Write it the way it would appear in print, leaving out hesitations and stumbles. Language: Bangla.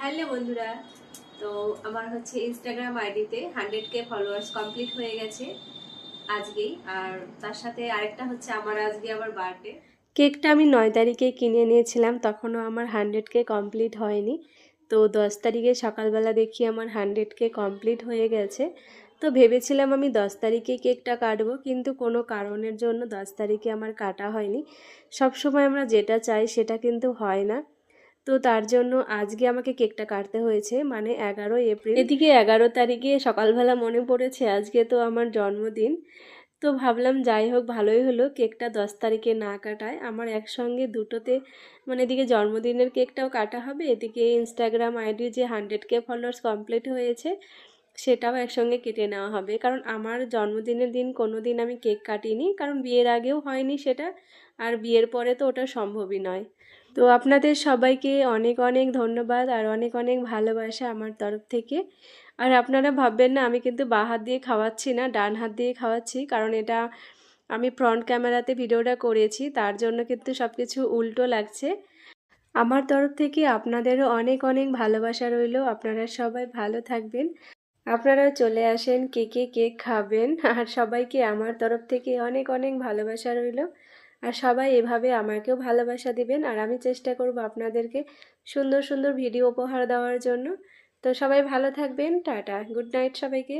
হ্যালো বন্ধুরা, তো আমার হচ্ছে ইনস্টাগ্রাম আইডিতে 100K ফলোয়ার্স কমপ্লিট হয়ে গেছে আজকেই। আর তার সাথে আরেকটা হচ্ছে আমার আজকে আবার বার্থডে। কেকটা আমি 9 তারিখে কিনে নিয়েছিলাম, তখনও আমার 100K কমপ্লিট হয়নি। তো 10 তারিখে সকালবেলা দেখি আমার 100K কমপ্লিট হয়ে গেছে। তো ভেবেছিলাম আমি 10 তারিখে কেকটা কাটবো, কিন্তু কোনো কারণের জন্য 10 তারিখে আমার কাটা হয়নি। সবসময় আমরা যেটা চাই সেটা কিন্তু হয় না। তো তার জন্য আজকে আমাকে কেকটা কাটতে হয়েছে, মানে 11 এপ্রিল। এদিকে 11 তারিখে সকালবেলা মনে পড়েছে আজকে তো আমার জন্মদিন। তো ভাবলাম যাই হোক, ভালোই হলো কেকটা 10 তারিখে না কাটায়। আমার একসঙ্গে দুটোতে, মানে এদিকে জন্মদিনের কেকটাও কাটা হবে, এদিকে ইনস্টাগ্রাম আইডির যে 100K ফলোয়ার্স কমপ্লিট হয়েছে সেটাও একসঙ্গে কেটে নেওয়া হবে। কারণ আমার জন্মদিনের দিন কোনো দিন আমি কেক কাটিনি, কারণ বিয়ের আগেও হয়নি সেটা, আর বিয়ের পরে তো ওটা সম্ভবই নয়। তো আপনাদের সবাইকে অনেক অনেক ধন্যবাদ আর অনেক অনেক ভালোবাসা আমার তরফ থেকে। আর আপনারা ভাববেন না আমি কিন্তু বাঁ হাত দিয়ে খাওয়াচ্ছি না, ডান হাত দিয়ে খাওয়াচ্ছি, কারণ এটা আমি ফ্রন্ট ক্যামেরাতে ভিডিওটা করেছি, তার জন্য কিন্তু সব কিছু উল্টো লাগছে। আমার তরফ থেকে আপনাদেরও অনেক অনেক ভালোবাসা রইল। আপনারা সবাই ভালো থাকবেন, আপনারা চলে আসেন, কেকে কেক খাবেন। আর সবাইকে আমার তরফ থেকে অনেক অনেক ভালোবাসা রইল। আর সবাই এভাবে আমাকেও ভালোবাসা দিবেন, আর আমি চেষ্টা করব আপনাদেরকে সুন্দর সুন্দর ভিডিও উপহার দেওয়ার জন্য। তো সবাই ভালো থাকবেন, টাটা, গুড নাইট সবাইকে।